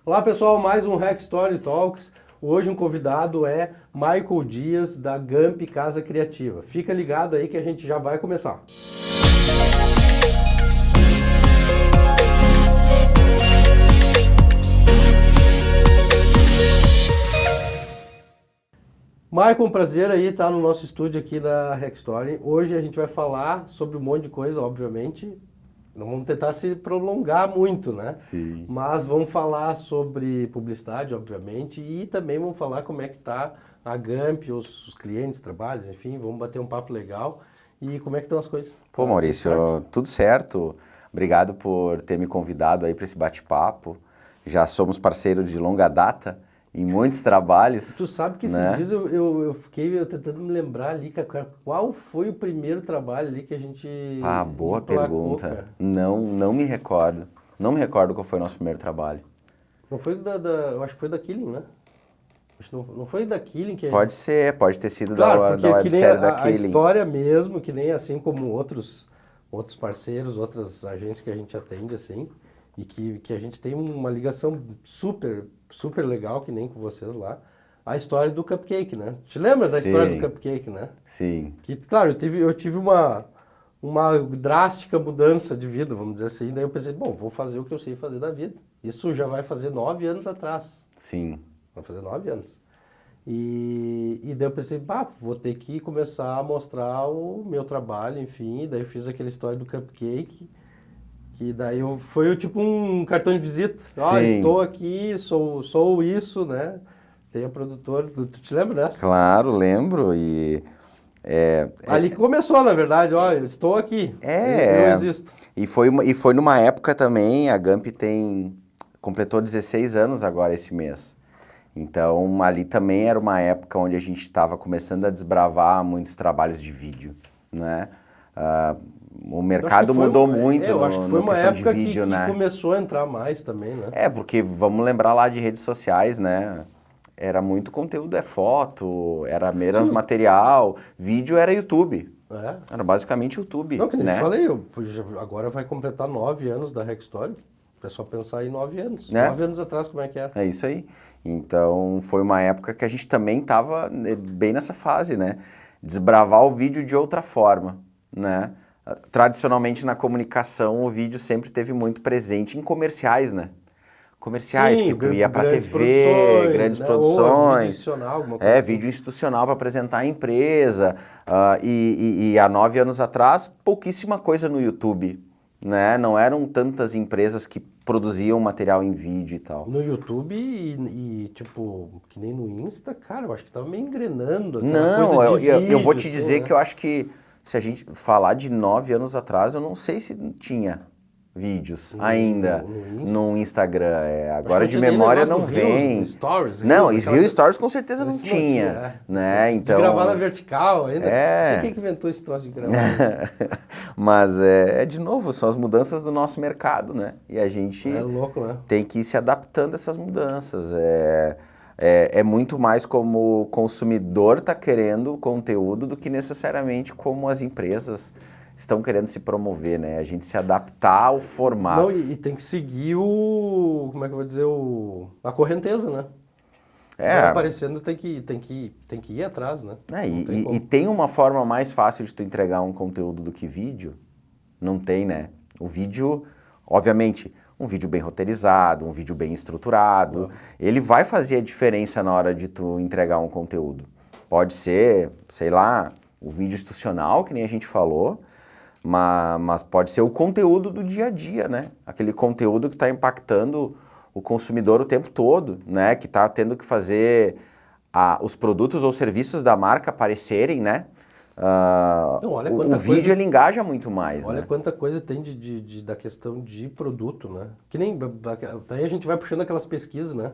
Olá pessoal, mais um Hack Story Talks. Hoje um convidado é Michael Dias da Gamp Casa Criativa. Fica ligado aí que a gente já vai começar. Michael, um prazer aí estar no nosso estúdio aqui da Hack Story. Hoje a gente vai falar sobre um monte de coisa, obviamente. Não vamos tentar se prolongar muito, né? Sim. Mas vamos falar sobre publicidade, obviamente, e também vamos falar como é que tá a Gamp, os clientes, trabalhos, enfim, vamos bater um papo legal. E como é que estão as coisas? Pô, Maurício, tudo certo. Obrigado por ter me convidado aí para esse bate-papo. Já somos parceiros de longa data em muitos trabalhos. Tu sabe que esses né? dias eu fiquei tentando me lembrar ali, cara, qual foi o primeiro trabalho ali que a gente Boa emplacou, pergunta. cara? Não me recordo. Não me recordo qual foi o nosso primeiro trabalho. Não foi eu acho que foi da Killing, né? Acho que não foi da Killing que Pode ser, pode ter sido claro, da porque que nem websérie da a Killing. história mesmo, que nem assim como outros parceiros, outras agências que a gente atende, assim, e que a gente tem uma ligação super legal, que nem com vocês lá, a história do cupcake, né? Te lembra da história do cupcake, né? Sim. Que, claro, eu tive uma drástica mudança de vida, vamos dizer assim, daí eu pensei, bom, vou fazer o que eu sei fazer da vida. Isso já vai fazer 9 anos atrás. Sim. Vai fazer 9 anos. E daí eu pensei, vou ter que começar a mostrar o meu trabalho, enfim. Daí eu fiz aquela história do cupcake, que daí foi tipo um cartão de visita. Ó, estou aqui, sou isso, né? Tenho produtor. Tu te lembra dessa? Claro, lembro. Ali começou, na verdade, ó, eu estou aqui. Eu existo. E foi numa época também, a Gamp completou 16 anos agora esse mês. Então, ali também era uma época onde a gente estava começando a desbravar muitos trabalhos de vídeo, né? O mercado mudou muito eu acho que foi uma época de vídeo, que né? começou a entrar mais também, né? Porque vamos lembrar lá de redes sociais, né? Era muito conteúdo, foto, era menos material, vídeo era YouTube. Era basicamente YouTube, Não, que nem né? te falei, agora vai completar 9 anos da Hack Story. É só pensar em 9 anos. 9 anos atrás, como é que era? É isso aí. Então, foi uma época que a gente também estava bem nessa fase, né? Desbravar o vídeo de outra forma, né? Tradicionalmente, na comunicação, o vídeo sempre teve muito presente em comerciais, né? Comerciais. Sim, que tu ia para TV, grandes produções. Vídeo institucional, alguma coisa assim. Vídeo institucional para apresentar a empresa. E há 9 anos atrás, pouquíssima coisa no YouTube, né? Não eram tantas empresas que produziam material em vídeo e tal. No YouTube tipo, que nem no Insta, cara, eu acho que tava meio engrenando. Não, coisa de vídeo, eu vou te assim, dizer, né? que eu acho que se a gente falar de 9 anos atrás, eu não sei se tinha vídeos ainda no Instagram. Agora de memória não vem. Stories, não, Reels Stories com certeza não tinha, né? Então, de gravar na vertical ainda. Não sei quem que inventou esse troço de gravar. Mas de novo, são as mudanças do nosso mercado, né? E a gente louco, né? tem que ir se adaptando a essas mudanças. É muito mais como o consumidor está querendo o conteúdo do que necessariamente como as empresas estão querendo se promover, né? A gente se adaptar ao formato. Não, e tem que seguir como é que eu vou dizer, a correnteza, né? Vai aparecendo, tem que ir atrás, né? E tem uma forma mais fácil de tu entregar um conteúdo do que vídeo? Não tem, né? O vídeo, obviamente, um vídeo bem roteirizado, um vídeo bem estruturado, ele vai fazer a diferença na hora de tu entregar um conteúdo. Pode ser, sei lá, o vídeo institucional, que nem a gente falou, mas pode ser o conteúdo do dia a dia, né? Aquele conteúdo que está impactando o consumidor o tempo todo, né? Que está tendo que fazer os produtos ou serviços da marca aparecerem, né? O vídeo ele engaja muito mais. Olha, né? quanta coisa tem da questão de produto, né? Que nem daí a gente vai puxando aquelas pesquisas, né?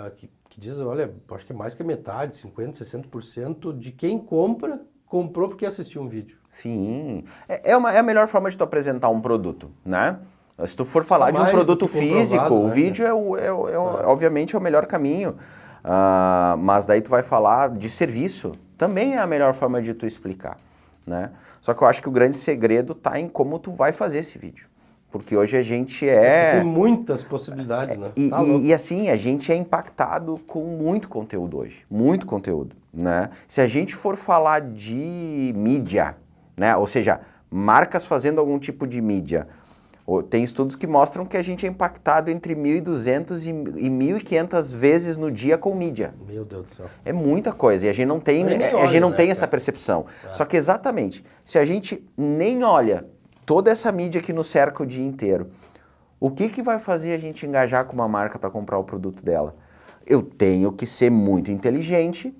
Que dizem, olha, acho que é mais que a metade, 50%, 60% de quem comprou porque assistiu um vídeo. Sim, é a melhor forma de tu apresentar um produto, né? Se tu for falar de um produto físico, o vídeo obviamente é o melhor caminho. Mas daí tu vai falar de serviço, também é a melhor forma de tu explicar, né? Só que eu acho que o grande segredo está em como tu vai fazer esse vídeo. Porque hoje a gente Tem muitas possibilidades, né? E assim, a gente é impactado com muito conteúdo hoje, muito conteúdo, né? Se a gente for falar de mídia, né? Ou seja, marcas fazendo algum tipo de mídia, tem estudos que mostram que a gente é impactado entre 1.200 e 1.500 vezes no dia com mídia. Meu Deus do céu. É muita coisa e a gente não tem, essa percepção. Só que exatamente, se a gente nem olha toda essa mídia que nos cerca o dia inteiro, o que vai fazer a gente engajar com uma marca para comprar o produto dela? Eu tenho que ser muito inteligente.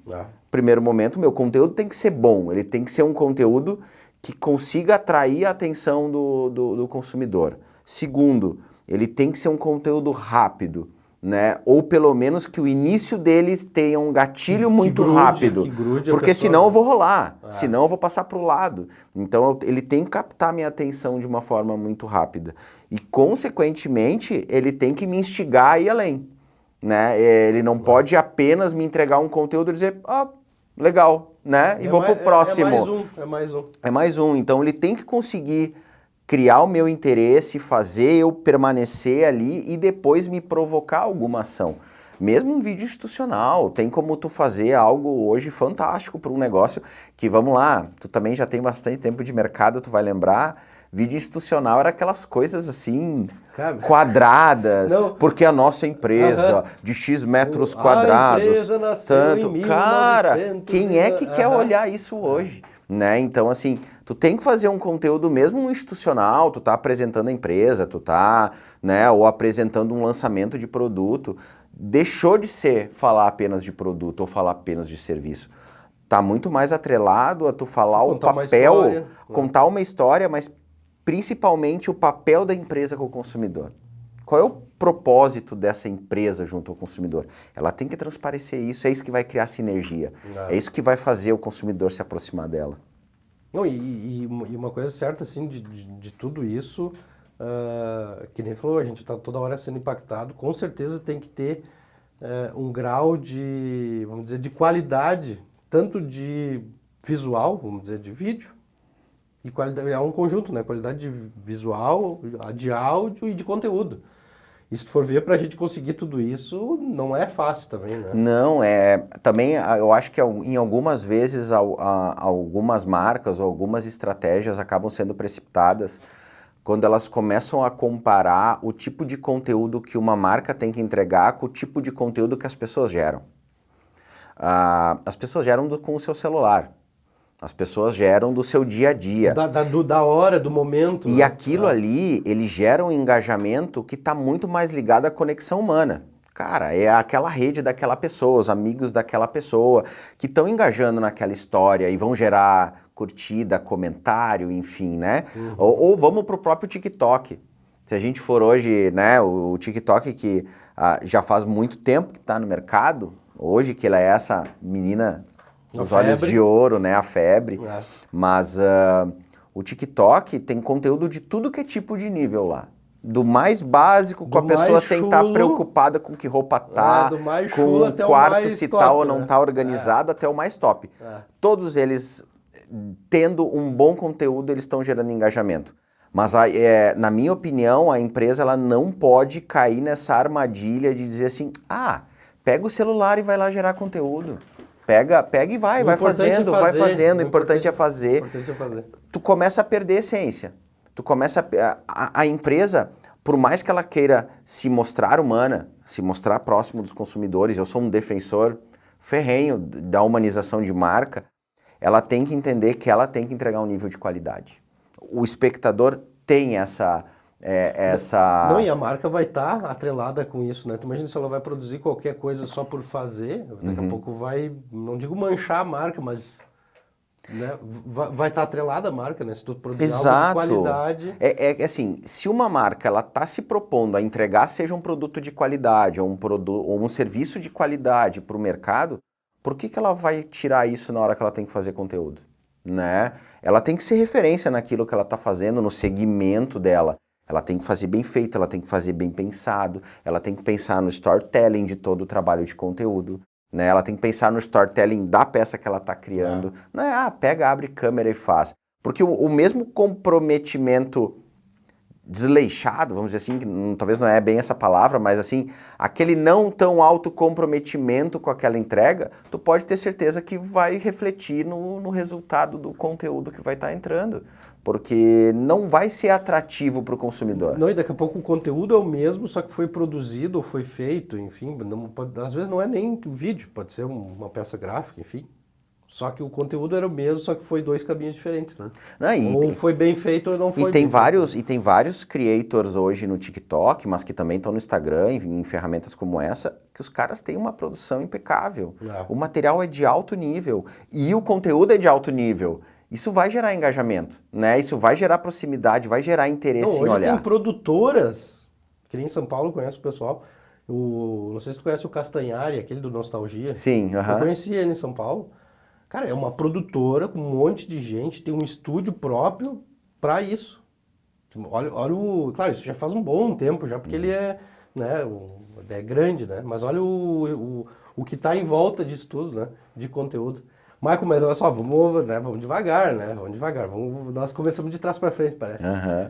Primeiro momento, meu conteúdo tem que ser bom, ele tem que ser um conteúdo que consiga atrair a atenção do consumidor. Segundo, ele tem que ser um conteúdo rápido, né? Ou pelo menos que o início deles tenha um gatilho muito rápido, porque senão eu vou rolar, senão eu vou passar para o lado. Então ele tem que captar minha atenção de uma forma muito rápida e consequentemente ele tem que me instigar a ir além, né? Ele não pode apenas me entregar um conteúdo e dizer, legal, né? E vou pro próximo. É mais um. Então ele tem que conseguir criar o meu interesse, fazer eu permanecer ali e depois me provocar alguma ação. Mesmo um vídeo institucional, tem como tu fazer algo hoje fantástico para um negócio que, vamos lá, tu também já tem bastante tempo de mercado, tu vai lembrar, vídeo institucional era aquelas coisas assim, quadradas, porque a nossa empresa de X metros quadrados, a empresa nasceu em 1900, cara, quem é que quer olhar isso hoje? Né? Então, assim, tu tem que fazer um conteúdo mesmo institucional, tu tá apresentando a empresa, tu tá, né, ou apresentando um lançamento de produto, deixou de ser falar apenas de produto ou falar apenas de serviço. Tá muito mais atrelado a tu falar o papel, contar uma história, mas principalmente o papel da empresa com o consumidor. Qual é o propósito dessa empresa junto ao consumidor? Ela tem que transparecer isso, é isso que vai criar sinergia. É isso que vai fazer o consumidor se aproximar dela. Não, e uma coisa certa, assim, de tudo isso, que nem falou, a gente está toda hora sendo impactado, com certeza tem que ter um grau de, vamos dizer, de qualidade, tanto de visual, vamos dizer, de vídeo, e qualidade, é um conjunto, né? Qualidade de visual, de áudio e de conteúdo. E se tu for ver, para a gente conseguir tudo isso, não é fácil também, né? Não, também eu acho que em algumas vezes algumas marcas ou algumas estratégias acabam sendo precipitadas quando elas começam a comparar o tipo de conteúdo que uma marca tem que entregar com o tipo de conteúdo que as pessoas geram. As pessoas geram com o seu celular. As pessoas geram do seu dia a dia. Da hora, do momento. E aquilo ali, ele gera um engajamento que está muito mais ligado à conexão humana. Cara, é aquela rede daquela pessoa, os amigos daquela pessoa, que estão engajando naquela história e vão gerar curtida, comentário, enfim, né? Ou vamos para o próprio TikTok. Se a gente for hoje, né, o TikTok que já faz muito tempo que está no mercado, hoje que ela é essa menina... Os olhos de ouro, né? A febre. Mas o TikTok tem conteúdo de tudo que é tipo de nível lá. Do mais básico, com a pessoa sem estar preocupada com que roupa tá, com o quarto se tá ou não tá organizado, até o mais top. Todos eles, tendo um bom conteúdo, eles estão gerando engajamento. Mas, na minha opinião, a empresa ela não pode cair nessa armadilha de dizer assim, pega o celular e vai lá gerar conteúdo. Pega e vai fazendo, o importante é fazer. Tu começa a perder a essência. Tu começa a empresa, por mais que ela queira se mostrar humana, se mostrar próximo dos consumidores, eu sou um defensor ferrenho da humanização de marca, ela tem que entender que ela tem que entregar um nível de qualidade. O espectador tem essa... Não, e a marca vai estar atrelada com isso, né? Tu imagina se ela vai produzir qualquer coisa só por fazer, daqui a pouco vai, não digo manchar a marca, mas né, vai estar atrelada a marca, né? Se tu produzir algo de qualidade... assim, se uma marca ela está se propondo a entregar, seja um produto de qualidade ou um serviço de qualidade para o mercado, por que ela vai tirar isso na hora que ela tem que fazer conteúdo? Né? Ela tem que ser referência naquilo que ela está fazendo, no segmento dela. Ela tem que fazer bem feito, ela tem que fazer bem pensado, ela tem que pensar no storytelling de todo o trabalho de conteúdo, né? Ela tem que pensar no storytelling da peça que ela está criando. Não é, pega, abre câmera e faz. Porque o mesmo comprometimento desleixado, vamos dizer assim, que talvez não é bem essa palavra, mas assim, aquele não tão alto comprometimento com aquela entrega, tu pode ter certeza que vai refletir no resultado do conteúdo que vai estar entrando, porque não vai ser atrativo para o consumidor. Não, e daqui a pouco o conteúdo é o mesmo, só que foi produzido ou foi feito, enfim, às vezes não é nem vídeo, pode ser uma peça gráfica, enfim. Só que o conteúdo era o mesmo, só que foi 2 caminhos diferentes, né? Ou foi bem feito ou não foi bem feito. E tem vários creators hoje no TikTok, mas que também estão no Instagram, em ferramentas como essa, que os caras têm uma produção impecável. O material é de alto nível e o conteúdo é de alto nível. Isso vai gerar engajamento, né? Isso vai gerar proximidade, vai gerar interesse em olhar. Hoje tem produtoras, que nem em São Paulo, conhece o pessoal. Não sei se tu conhece o Castanhari, aquele do Nostalgia. Sim, Eu conheci ele em São Paulo. Cara, é uma produtora com um monte de gente, tem um estúdio próprio para isso. Olha claro, isso já faz um bom tempo já, porque ele é, né, é grande, né? Mas olha o que está em volta disso tudo, né? De conteúdo. Michael, mas olha só, vamos devagar, né? Vamos devagar. Nós começamos de trás para frente, parece.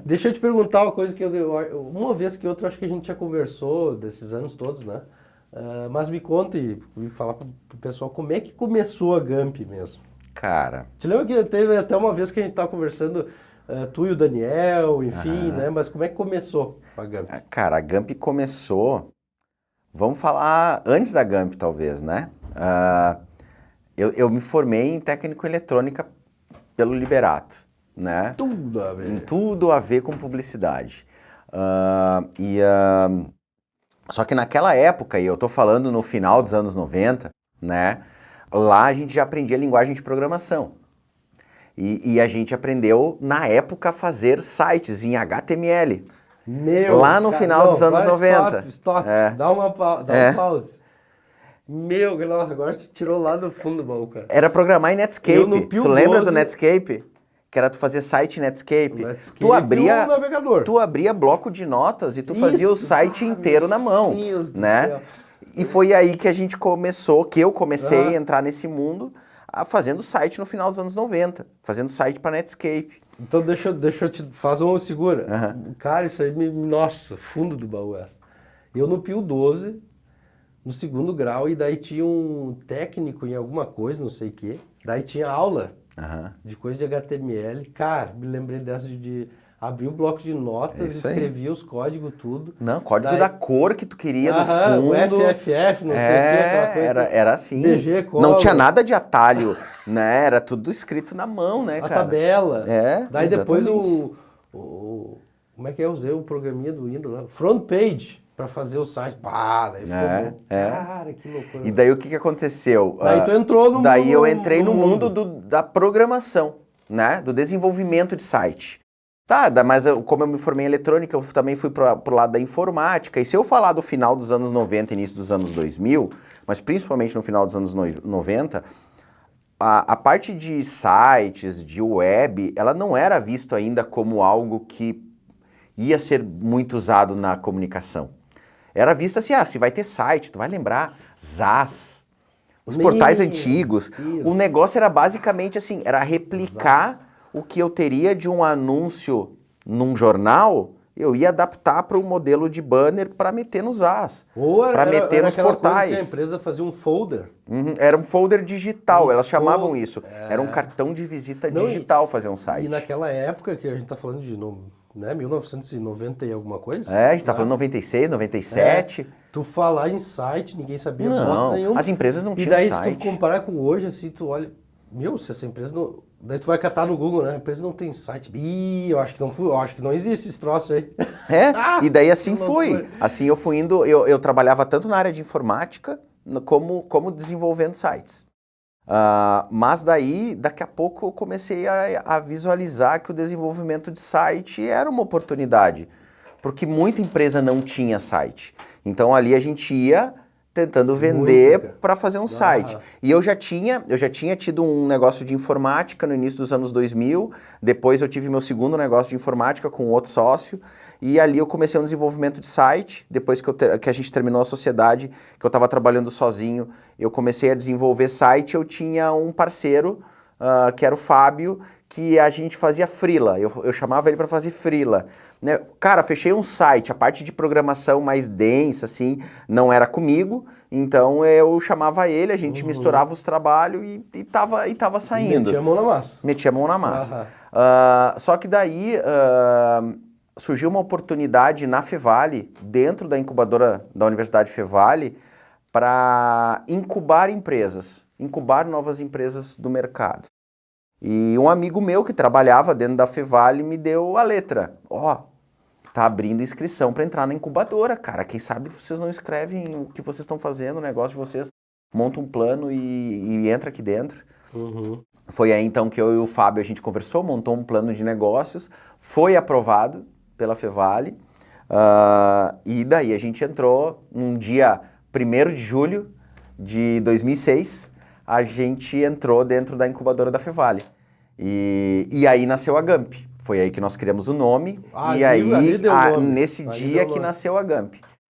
Deixa eu te perguntar uma coisa que uma vez que outra, acho que a gente já conversou desses anos todos, né? Mas me conta e falar pro pessoal como é que começou a Gamp mesmo. Cara... Te lembra que teve até uma vez que a gente estava conversando, tu e o Daniel, enfim, né? Mas como é que começou a Gamp? Cara, a Gamp começou... Vamos falar antes da Gamp, talvez, né? Eu me formei em técnico eletrônica pelo Liberato, né? Tudo a ver. Tudo a ver com publicidade. Só que naquela época, e eu tô falando no final dos anos 90, né? Lá a gente já aprendia linguagem de programação. E a gente aprendeu, na época, a fazer sites em HTML. Lá no final dos anos 90. Stop. Dá um pause. Agora tu tirou lá do fundo do baú, cara. Era programar em Netscape. Tu lembra do Netscape? Que era tu fazer site em Netscape. Tu abria bloco de notas e tu fazia o site inteiro na mão, né? E foi aí que a gente começou, que eu comecei a entrar nesse mundo, fazendo site no final dos anos 90, fazendo site para Netscape. Então deixa eu te fazer uma segura. Cara, isso aí nossa, fundo do baú essa. Eu no Pio 12, no 2º grau, e daí tinha um técnico em alguma coisa, não sei o quê. Daí tinha aula de coisa de HTML. Cara, me lembrei dessa de abrir o bloco de notas, escrevia os códigos, tudo. Não, código da cor que tu queria no fundo. O FFF, não sei o quê, aquela coisa. Era assim. DG, não tinha nada de atalho, né? Era tudo escrito na mão, né, cara? A tabela. Daí depois como é que é? Eu usei o programinha do Windows lá. Front page. Pra fazer o site, daí ficou bom. Cara, que loucura. E daí o que aconteceu? Daí tu entrou no mundo. Daí eu entrei no mundo da programação, né? Do desenvolvimento de site. Mas como eu me formei em eletrônica, eu também fui pro lado da informática. E se eu falar do final dos anos 90, início dos anos 2000, mas principalmente no final dos anos 90, a parte de sites, de web, ela não era vista ainda como algo que ia ser muito usado na comunicação. Era visto assim, se vai ter site, tu vai lembrar, ZAS, os portais antigos. O negócio era basicamente assim, era replicar o que eu teria de um anúncio num jornal, eu ia adaptar para um modelo de banner para meter nos ZAS, para meter nos portais. Coisa, a empresa fazia um folder. Era um folder digital, elas chamavam isso. Era um cartão de visita digital fazer um site. E naquela época, que a gente está falando de né, 1990 e alguma coisa? A gente tá falando 96, 97. Tu falar em site, ninguém sabia bosta nenhuma. As empresas não tinham site. E daí, se tu comparar com hoje, assim, tu olha... se essa empresa não... Daí tu vai catar no Google, né? A empresa não tem site. Eu acho que não existe esse troço aí. E daí assim foi. Assim eu fui indo... Eu trabalhava tanto na área de informática, como desenvolvendo sites. Mas daí, daqui a pouco, eu comecei a visualizar que o desenvolvimento de site era uma oportunidade, porque muita empresa não tinha site. Então ali a gente ia tentando vender para fazer um site. E eu já tinha tido um negócio de informática no início dos anos 2000, depois eu tive meu segundo negócio de informática com outro sócio, e ali eu comecei um desenvolvimento de site, depois que a gente terminou a sociedade, que eu estava trabalhando sozinho, eu comecei a desenvolver site, eu tinha um parceiro que era o Fábio, que a gente fazia freela, eu chamava ele para fazer freela. Né? Cara, fechei um site, a parte de programação mais densa, assim, não era comigo, então eu chamava ele, a gente misturava os trabalhos e tava saindo. Metia a mão na massa. Metia a mão na massa. Só que daí surgiu uma oportunidade na Fevale, dentro da incubadora da Universidade Fevale, para incubar empresas, incubar novas empresas do mercado. E um amigo meu que trabalhava dentro da Fevale me deu a letra. Tá abrindo inscrição para entrar na incubadora, cara. Quem sabe vocês não escrevem o que vocês estão fazendo, o negócio de vocês, montam um plano e entra aqui dentro. Foi aí então que eu e o Fábio a gente conversou, montou um plano de negócios, foi aprovado pela Fevale, e daí a gente entrou num dia 1º de julho de 2006, a gente entrou dentro da incubadora da Fevale. E aí nasceu a Gamp. Foi aí que nós criamos o nome, e aí nesse dia que nasceu a Gamp.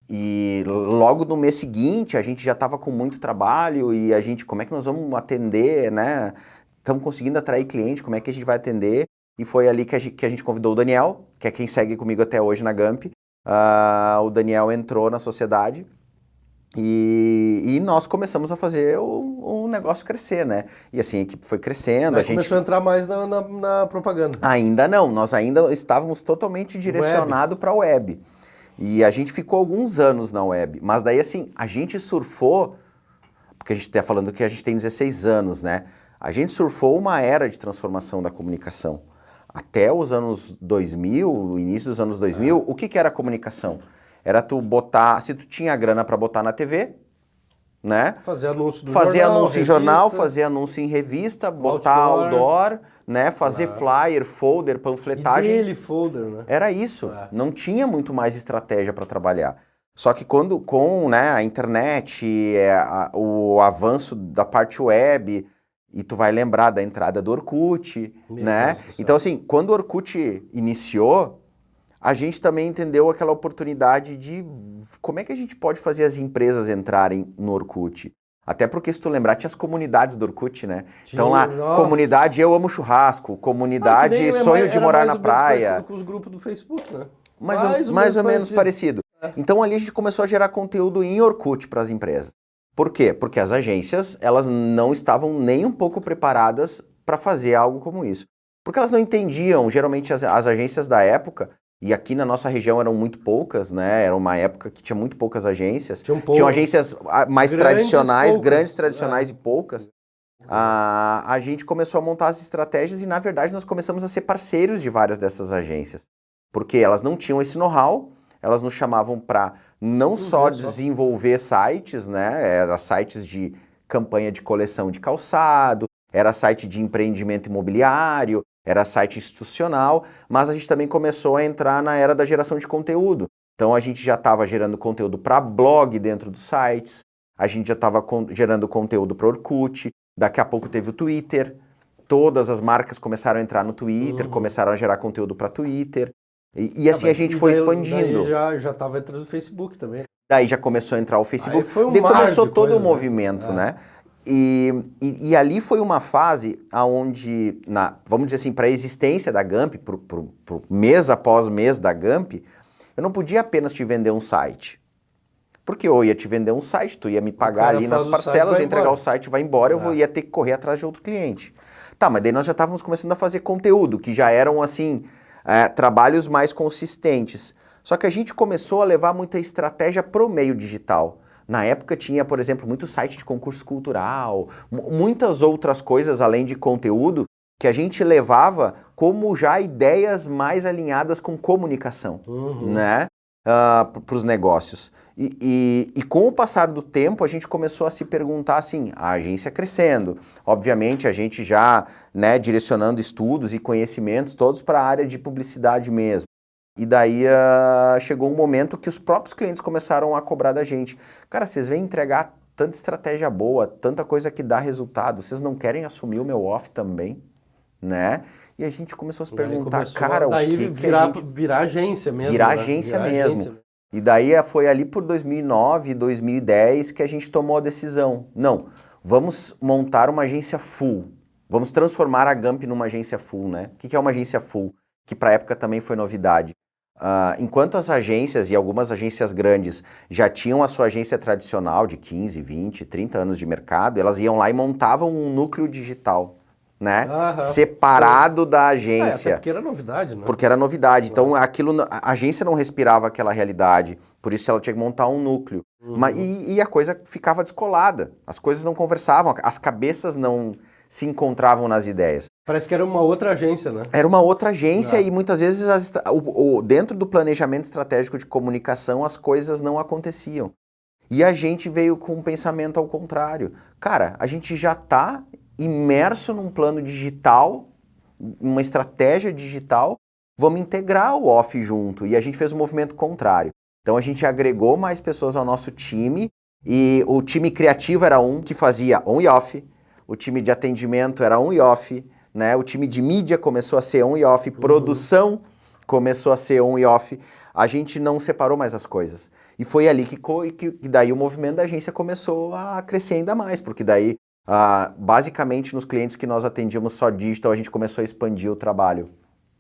E logo no mês seguinte a gente já estava com muito trabalho e a gente, como é que nós vamos atender, né? Estamos conseguindo atrair cliente, como é que a gente vai atender? E foi ali que a gente convidou o Daniel, que é quem segue comigo até hoje na Gamp. O Daniel entrou na sociedade e nós começamos a fazer o negócio crescer, né? E assim, a equipe foi crescendo. Mas começou a entrar mais na propaganda. Ainda não, nós ainda estávamos totalmente direcionados para a web. E a gente ficou alguns anos na web. Mas daí assim, a gente surfou, porque a gente está falando que a gente tem 16 anos, né? A gente surfou uma era de transformação da comunicação. Até os anos 2000, o início dos anos 2000, o que era a comunicação? Era tu botar, se tu tinha grana para botar na TV, né? Fazer anúncio do fazer jornal, anúncio em jornal, fazer anúncio em revista, botar outdoor, né? Fazer flyer, folder, panfletagem. E dele folder, né? Era isso. Não tinha muito mais estratégia para trabalhar. Só que com né, a internet, o avanço da parte web, e tu vai lembrar da entrada do Orkut, né? Então assim, quando o Orkut iniciou, a gente também entendeu aquela oportunidade de como é que a gente pode fazer as empresas entrarem no Orkut. Até porque, se tu lembrar, tinha as comunidades do Orkut, né? Então lá, comunidade Eu Amo Churrasco, comunidade Sonho de Morar na Praia. Com os grupos do Facebook, né? Mais ou menos parecido. Então ali a gente começou a gerar conteúdo em Orkut para as empresas. Por quê? Porque as agências, elas não estavam nem um pouco preparadas para fazer algo como isso. Porque elas não entendiam, geralmente as agências da época, e aqui na nossa região eram muito poucas, né? Era uma época que tinha muito poucas agências. Tinham agências mais tradicionais, grandes, tradicionais e poucas. A gente começou a montar as estratégias e, na verdade, nós começamos a ser parceiros de várias dessas agências. Porque elas não tinham esse know-how, elas nos chamavam para não só desenvolver sites, né? Era sites de campanha de coleção de calçado, era site de empreendimento imobiliário, era site institucional, mas a gente também começou a entrar na era da geração de conteúdo. Então a gente já estava gerando conteúdo para blog dentro dos sites, a gente já estava gerando conteúdo para Orkut, daqui a pouco teve o Twitter, todas as marcas começaram a entrar no Twitter, começaram a gerar conteúdo para Twitter, e assim a gente foi expandindo. Daí já estava entrando no Facebook também. Daí já começou a entrar o Facebook, daí começou todo o movimento, né? E ali foi uma fase onde, vamos dizer assim, para a existência da Gamp, pro mês após mês da Gamp, eu não podia apenas te vender um site. Porque eu ia te vender um site, tu ia me pagar ali nas parcelas, eu ia entregar o site, vai embora, eu ia ter que correr atrás de outro cliente. Tá, mas daí nós já estávamos começando a fazer conteúdo, que já eram, assim, trabalhos mais consistentes. Só que a gente começou a levar muita estratégia pro meio digital. Na época tinha, por exemplo, muito site de concurso cultural, muitas outras coisas além de conteúdo que a gente levava como já ideias mais alinhadas com comunicação, né? Para os negócios. E com o passar do tempo a gente começou a se perguntar assim, a agência crescendo, obviamente a gente já, né, direcionando estudos e conhecimentos todos para a área de publicidade mesmo. E daí chegou um momento que os próprios clientes começaram a cobrar da gente. Cara, vocês vêm entregar tanta estratégia boa, tanta coisa que dá resultado, vocês não querem assumir o meu off também, né? E a gente começou a se perguntar, cara, virar agência mesmo. Virar agência mesmo. E daí foi ali por 2009, 2010 que a gente tomou a decisão. Não, vamos montar uma agência full. Vamos transformar a Gump numa agência full, né? O que é uma agência full? Que para a época também foi novidade. Enquanto as agências e algumas agências grandes já tinham a sua agência tradicional de 15, 20, 30 anos de mercado, elas iam lá e montavam um núcleo digital, né? Separado da agência. Até porque era novidade, né? Porque era novidade. Então, a agência não respirava aquela realidade, por isso ela tinha que montar um núcleo. E a coisa ficava descolada, as coisas não conversavam, as cabeças não se encontravam nas ideias. Parece que era uma outra agência, né? Era uma outra agência e muitas vezes dentro do planejamento estratégico de comunicação as coisas não aconteciam. E a gente veio com um pensamento ao contrário. Cara, a gente já está imerso num plano digital, uma estratégia digital, vamos integrar o off junto. E a gente fez um movimento contrário. Então a gente agregou mais pessoas ao nosso time e o time criativo era um que fazia on e off, o time de atendimento era on e off, né? O time de mídia começou a ser on e off, produção começou a ser on e off. A gente não separou mais as coisas. E foi ali que daí o movimento da agência começou a crescer ainda mais, porque daí, basicamente, nos clientes que nós atendíamos só digital, a gente começou a expandir o trabalho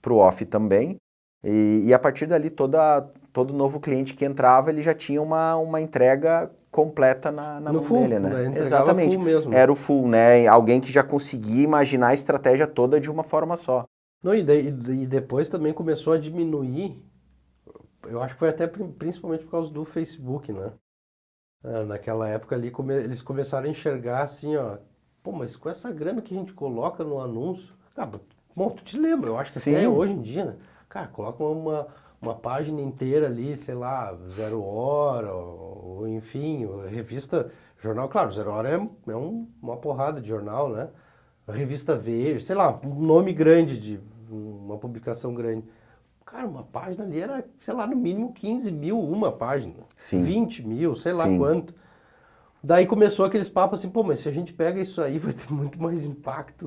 para o off também. E a partir dali, todo novo cliente que entrava, ele já tinha uma entrega completa na mão dele, né? Exatamente. Full mesmo. Era o full, né? Alguém que já conseguia imaginar a estratégia toda de uma forma só. Não, e depois também começou a diminuir, eu acho que foi até principalmente por causa do Facebook, né? Naquela época ali, eles começaram a enxergar assim, ó, pô, mas com essa grana que a gente coloca no anúncio, cara, bom, tu te lembra, eu acho que até hoje em dia, né? Cara, coloca uma página inteira ali, sei lá, 0 Hora, ou enfim, revista, jornal, claro, 0 Hora é uma porrada de jornal, né? A revista Veja, sei lá, um nome grande de uma publicação grande. Cara, uma página ali era, sei lá, no mínimo 15 mil uma página. Sim. 20 mil, sei lá quanto. Daí começou aqueles papos assim, pô, mas se a gente pega isso aí, vai ter muito mais impacto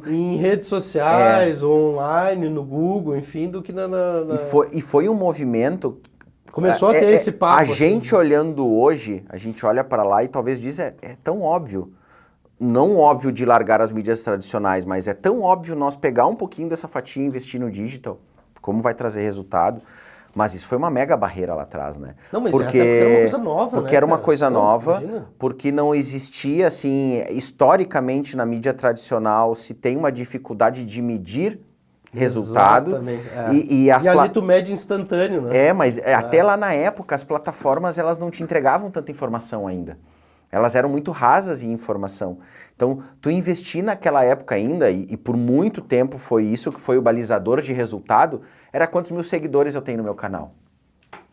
em redes sociais, online, no Google, enfim, do que E foi um movimento... Começou a ter esse papo. A gente olhando hoje, a gente olha para lá e talvez diz, é tão óbvio. Não óbvio de largar as mídias tradicionais, mas é tão óbvio nós pegar um pouquinho dessa fatia e investir no digital, como vai trazer resultado. Mas isso foi uma mega barreira lá atrás, né? Não, mas porque era uma coisa nova, porque né, era uma cara? coisa nova, Imagina. porque não existia, assim, historicamente na mídia tradicional se tem uma dificuldade de medir resultado. Exatamente, E ali tu mede instantâneo, né? Mas até lá na época as plataformas elas não te entregavam tanta informação ainda. Elas eram muito rasas em informação. Então, tu investir naquela época ainda, e por muito tempo foi isso que foi o balizador de resultado, era quantos mil seguidores eu tenho no meu canal.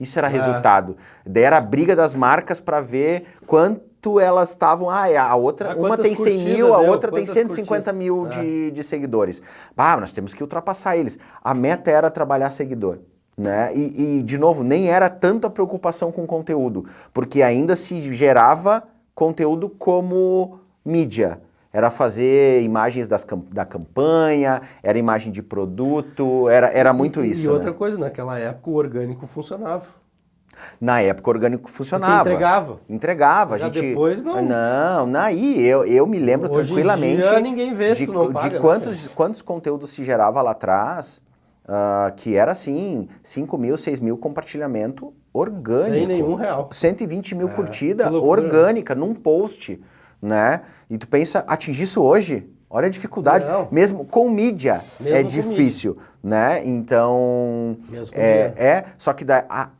Isso era resultado. Daí era a briga das marcas para ver quanto elas estavam... a outra, uma tem 100 mil, a outra tem 150 mil de seguidores. Nós temos que ultrapassar eles. A meta era trabalhar seguidor. Né? E, de novo, nem era tanto a preocupação com conteúdo, porque ainda se gerava conteúdo como mídia. Era fazer imagens da campanha, era imagem de produto, era muito isso. E outra coisa, naquela época o orgânico funcionava. Na época o orgânico funcionava. Porque entregava. Já depois não. Não, eu me lembro hoje tranquilamente em dia, ninguém vê se tu não paga, de quantos conteúdos se gerava lá atrás, que era assim, 5 mil, 6 mil compartilhamento orgânico. Sem nenhum real. 120 mil curtida orgânica num post, né? E tu pensa, atingir isso hoje? Olha a dificuldade. Não. Mesmo com mídia é difícil, né? Então, só que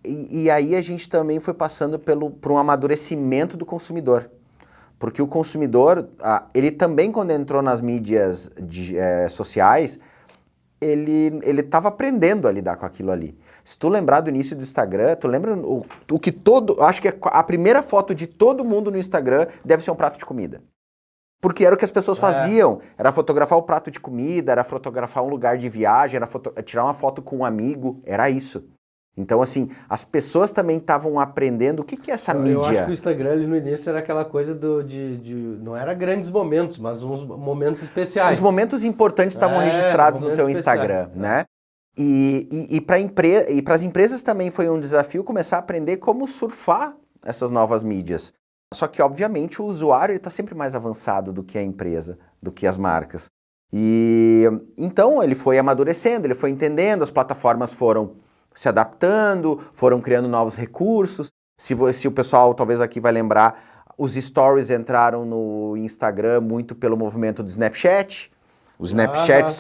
e aí a gente também foi passando por um amadurecimento do consumidor. Porque o consumidor, ele também quando entrou nas mídias sociais, ele estava aprendendo a lidar com aquilo ali. Se tu lembrar do início do Instagram, tu lembra acho que a primeira foto de todo mundo no Instagram deve ser um prato de comida. Porque era o que as pessoas faziam, era fotografar o prato de comida, era fotografar um lugar de viagem, era tirar uma foto com um amigo, era isso. Então, assim, as pessoas também estavam aprendendo o que é essa mídia. Eu acho que o Instagram ali no início era aquela coisa não era grandes momentos, mas uns momentos especiais. Os momentos importantes estavam registrados no teu Instagram, né? E para as empresas também foi um desafio começar a aprender como surfar essas novas mídias. Só que, obviamente, o usuário está sempre mais avançado do que a empresa, do que as marcas. E então ele foi amadurecendo, ele foi entendendo, as plataformas foram se adaptando, foram criando novos recursos. Se o pessoal talvez aqui vai lembrar, os stories entraram no Instagram muito pelo movimento do Snapchat. O Snapchat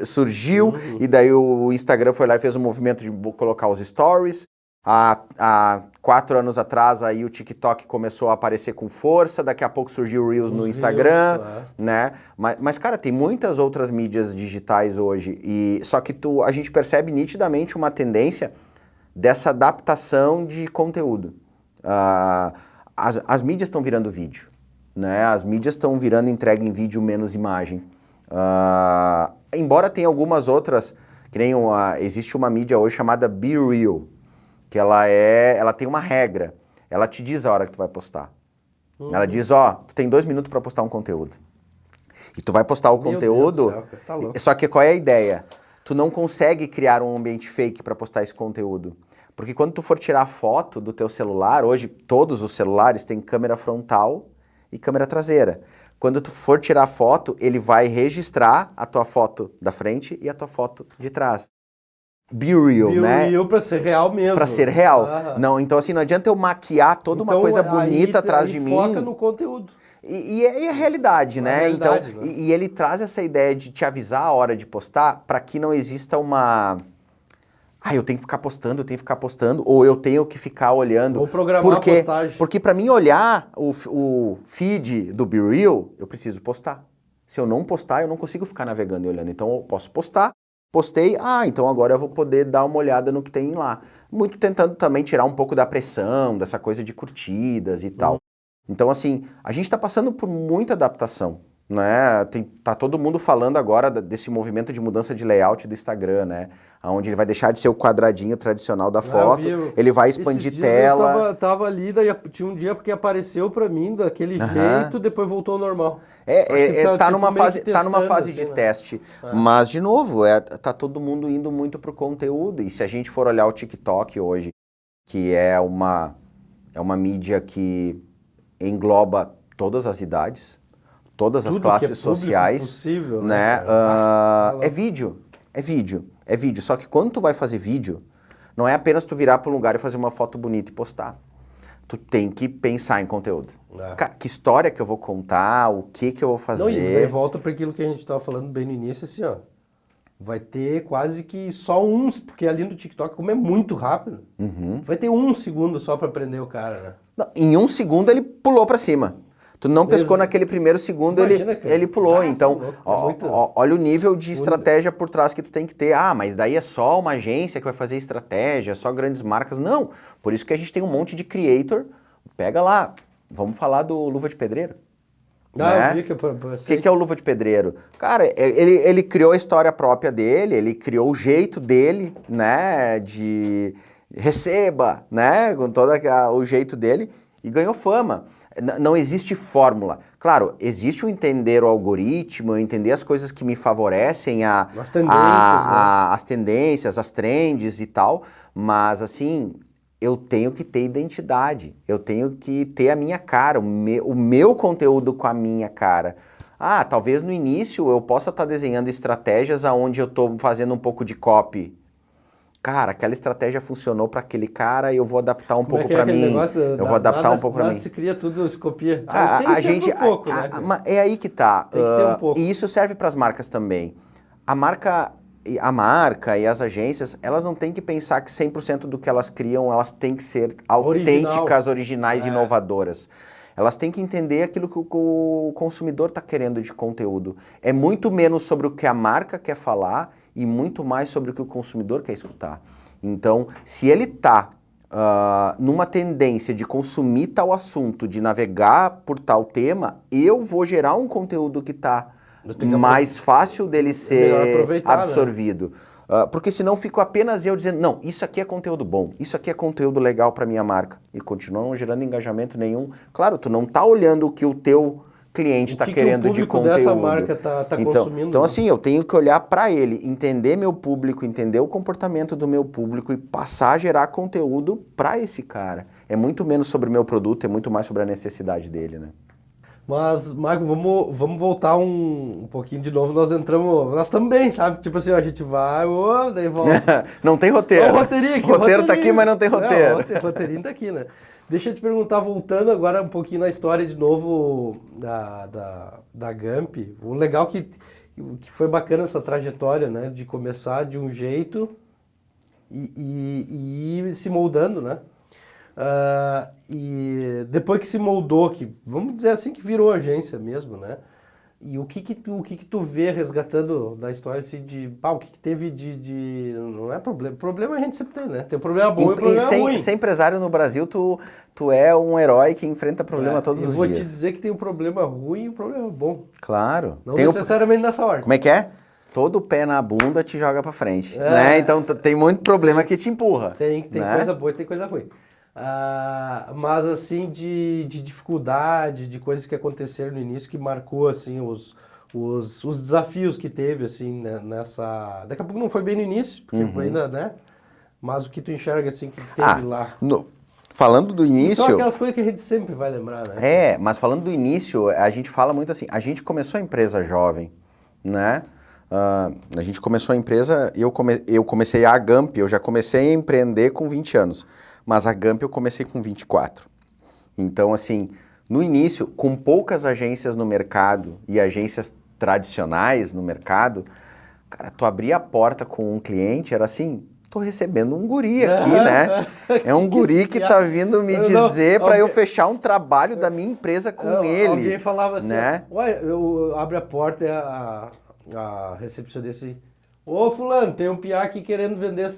surgiu e daí o Instagram foi lá e fez um movimento de colocar os stories. Há 4 anos atrás aí o TikTok começou a aparecer com força, daqui a pouco surgiu o Reels no Instagram, né? Mas, cara, tem muitas outras mídias digitais hoje, só que a gente percebe nitidamente uma tendência dessa adaptação de conteúdo. As mídias estão virando vídeo, né? As mídias estão virando entrega em vídeo menos imagem. Embora tenha algumas outras, que nem existe uma mídia hoje chamada Be Real, que ela tem uma regra, ela te diz a hora que tu vai postar. Ela diz, tu tem 2 minutos para postar um conteúdo. E tu vai postar o conteúdo, Deus do céu, tá louco. Só que qual é a ideia? Tu não consegue criar um ambiente fake para postar esse conteúdo. Porque quando tu for tirar foto do teu celular, hoje todos os celulares têm câmera frontal e câmera traseira. Quando tu for tirar foto, ele vai registrar a tua foto da frente e a tua foto de trás. Be real, né? Be real pra ser real mesmo. Pra ser real. Não, então assim, não adianta eu maquiar toda uma coisa bonita atrás de mim. Foca no conteúdo. E é a realidade, né? Realidade, então, né? E ele traz essa ideia de te avisar a hora de postar para que não exista uma... eu tenho que ficar postando, ou eu tenho que ficar olhando. Ou programar a postagem. Porque para mim olhar o feed do Be Real, eu preciso postar. Se eu não postar, eu não consigo ficar navegando e olhando. Então eu posso postar, postei, então agora eu vou poder dar uma olhada no que tem lá. Muito tentando também tirar um pouco da pressão, dessa coisa de curtidas e tal. Então assim, a gente está passando por muita adaptação, né? Tá todo mundo falando agora desse movimento de mudança de layout do Instagram, né? Onde ele vai deixar de ser o quadradinho tradicional da foto, ele vai expandir tela. Eu tava ali, daí tinha um dia porque apareceu pra mim daquele jeito, depois voltou ao normal. Tá numa fase assim, de né? teste, mas de novo, tá todo mundo indo muito pro conteúdo, e se a gente for olhar o TikTok hoje, que é uma mídia que engloba todas as idades, todas as classes sociais, possível, né? É vídeo. Só que quando tu vai fazer vídeo, não é apenas tu virar para um lugar e fazer uma foto bonita e postar. Tu tem que pensar em conteúdo. Cara, que história que eu vou contar, o que eu vou fazer. Não, e daí volta para aquilo que a gente estava falando bem no início, assim, vai ter quase que só uns, porque ali no TikTok, como é muito rápido, vai ter 1 segundo só para prender o cara, né? Não, em 1 segundo ele pulou para cima. Tu não pescou naquele primeiro segundo, ele pulou. Então, olha o nível de estratégia por trás que tu tem que ter. Mas daí é só uma agência que vai fazer estratégia, só grandes marcas. Não, por isso que a gente tem um monte de creator. Pega lá, vamos falar do Luva de Pedreiro. Né? Eu vi que O que é o Luva de Pedreiro? Cara, ele criou a história própria dele, ele criou o jeito dele, né, de receba, né, com todo o jeito dele e ganhou fama. Não existe fórmula. Claro, existe o entender o algoritmo, entender as coisas que me favorecem, as tendências, as trends e tal, mas assim, eu tenho que ter identidade, eu tenho que ter a minha cara, o meu conteúdo com a minha cara. Talvez no início eu possa estar desenhando estratégias onde eu estou fazendo um pouco de copy. Cara, aquela estratégia funcionou para aquele cara e eu vou adaptar um pouco para mim. Eu vou adaptar um pouco para mim. Se cria tudo, se copia. A gente um pouco, né? É aí que tá. Tem que ter um pouco. E isso serve para as marcas também. A marca e as agências, elas não têm que pensar que 100% do que elas criam, elas têm que ser autênticas, originais e inovadoras. Elas têm que entender aquilo que o consumidor está querendo de conteúdo. É muito menos sobre o que a marca quer falar e muito mais sobre o que o consumidor quer escutar. Então, se ele está numa tendência de consumir tal assunto, de navegar por tal tema, eu vou gerar um conteúdo que está mais fácil dele ser absorvido. Né? Porque senão fico apenas eu dizendo, não, isso aqui é conteúdo bom, isso aqui é conteúdo legal para minha marca. E continua não gerando engajamento nenhum. Claro, tu não está olhando o que o teu cliente está querendo de conteúdo. Dessa marca tá consumindo. Então assim, eu tenho que olhar para ele, entender meu público, entender o comportamento do meu público e passar a gerar conteúdo para esse cara. É muito menos sobre o meu produto, é muito mais sobre a necessidade dele, né? Mas, Marco, vamos voltar um pouquinho de novo. Nós estamos bem, sabe? Tipo assim, ó, a gente vai, daí volta. Não tem roteiro. O roteirinho aqui, o roteiro tá aqui, mas não tem roteiro. Não, o roteirinho tá aqui, né? Deixa eu te perguntar, voltando agora um pouquinho na história de novo da Gump. O legal que foi bacana essa trajetória, né? De começar de um jeito e ir se moldando, né? E depois que se moldou, que vamos dizer assim, que virou agência mesmo, né? E o que tu vê resgatando da história assim, o que teve não é problema, problema a gente sempre tem, né? Tem um problema bom e um problema ruim. Ser empresário no Brasil, tu é um herói que enfrenta problema todos os dias. Eu vou te dizer que tem um problema ruim e um problema bom. Claro. Não necessariamente nessa ordem. Como é que é? Todo pé na bunda te joga pra frente, né? Então tem muito problema que te empurra. Tem né? coisa boa e tem coisa ruim. Mas assim, de dificuldade, de coisas que aconteceram no início que marcou assim os desafios que teve assim, né, nessa... Daqui a pouco não foi bem no início, porque foi ainda, né? Mas o que tu enxerga assim que teve lá. Falando do início... E são aquelas coisas que a gente sempre vai lembrar, né? Mas falando do início, a gente fala muito assim, a gente começou a empresa jovem, né? A gente começou a empresa, eu comecei a Gump, eu já comecei a empreender com 20 anos. Mas a Gump eu comecei com 24. Então, assim, no início, com poucas agências no mercado e agências tradicionais no mercado, cara, tu abria a porta com um cliente, era assim, tô recebendo um guri aqui, né? É um guri que tá vindo me dizer para eu fechar um trabalho da minha empresa com ele. Alguém falava assim, né? Ué, eu abro a porta e a recepcionista assim, ô fulano, tem um piá aqui querendo vender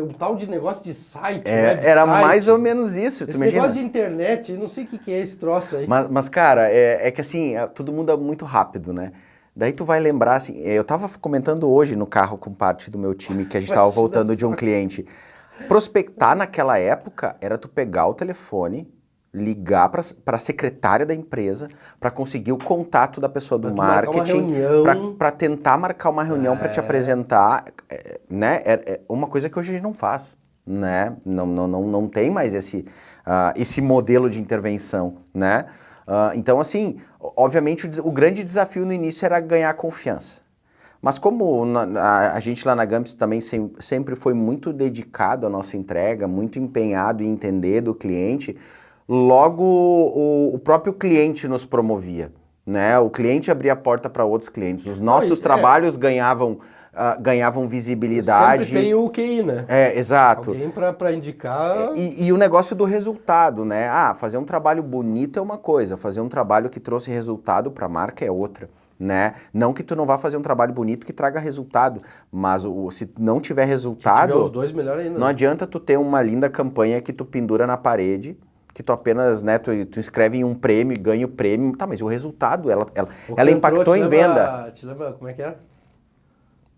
um tal de negócio de site. Era site. Mais ou menos isso. Esse negócio de internet, não sei o que é esse troço aí. Mas cara, é que assim, tudo muda muito rápido, né? Daí tu vai lembrar, assim, eu tava comentando hoje no carro com parte do meu time que a gente tava voltando de um cliente. Prospectar naquela época era tu pegar o telefone, ligar para a secretária da empresa para conseguir o contato da pessoa do marketing, para tentar marcar uma reunião para te apresentar, né? É uma coisa que hoje a gente não faz, né? Não tem mais esse modelo de intervenção, né? Então, assim, obviamente o grande desafio no início era ganhar confiança. Mas como a gente lá na Gump também sempre foi muito dedicado à nossa entrega, muito empenhado em entender do cliente, logo o próprio cliente nos promovia, né? O cliente abria a porta para outros clientes. Os nossos trabalhos ganhavam visibilidade. Sempre tem o QI, né? Exato. Alguém para indicar. E o negócio do resultado, né? fazer um trabalho bonito é uma coisa, fazer um trabalho que trouxe resultado para a marca é outra. Né? Não que tu não vá fazer um trabalho bonito que traga resultado, mas se não tiver resultado, se tiver os dois, melhor ainda. Não adianta tu ter uma linda campanha que tu pendura na parede, que tu apenas, né, tu inscreve em um prêmio e ganha o prêmio, tá, mas o resultado, ela impactou em venda. Te lembra como é que era?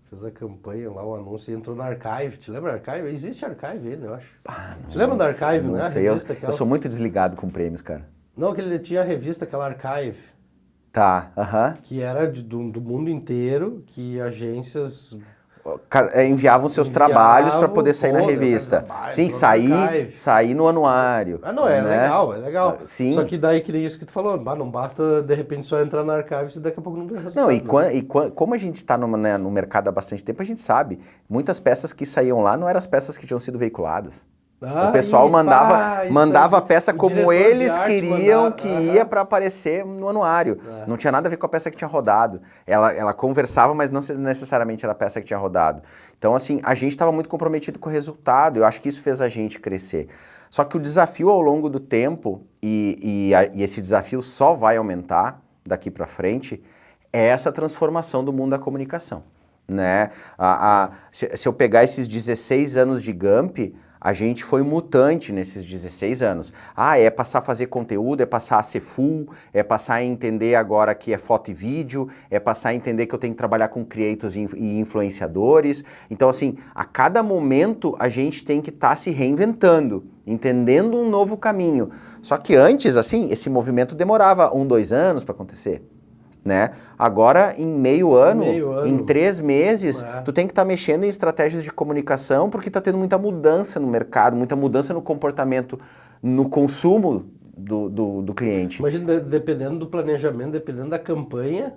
Fez a campanha lá, o anúncio, e entrou na Archive, te lembra Archive? Existe Archive ele, eu acho. Te lembra da Archive, né? Sei, eu sou muito desligado com prêmios, cara. Não, que ele tinha a revista, aquela Archive. Tá, Que era do mundo inteiro, que agências enviavam seus trabalhos para poder sair na revista. Sim, sair no anuário. Não, é né? legal. Sim. Só que daí que nem isso que tu falou, não basta de repente só entrar na Archive e daqui a pouco não deu resultado. Não, como a gente está no mercado há bastante tempo, a gente sabe, muitas peças que saíam lá não eram as peças que tinham sido veiculadas. O pessoal mandava a peça como eles queriam que ia para aparecer no anuário. Não tinha nada a ver com a peça que tinha rodado. Ela conversava, mas não necessariamente era a peça que tinha rodado. Então, assim, a gente estava muito comprometido com o resultado. Eu acho que isso fez a gente crescer. Só que o desafio ao longo do tempo, e esse desafio só vai aumentar daqui para frente, é essa transformação do mundo da comunicação. Né? Se eu pegar esses 16 anos de Gump, a gente foi mutante nesses 16 anos. É passar a fazer conteúdo, é passar a ser full, é passar a entender agora que é foto e vídeo, é passar a entender que eu tenho que trabalhar com creators e influenciadores. Então, assim, a cada momento a gente tem que estar se reinventando, entendendo um novo caminho. Só que antes, assim, esse movimento demorava 1, 2 anos para acontecer. Né? Agora, em meio ano, em 3 meses, tu tem que estar mexendo em estratégias de comunicação porque está tendo muita mudança no mercado, muita mudança no comportamento, no consumo do cliente. Imagina, dependendo do planejamento, dependendo da campanha,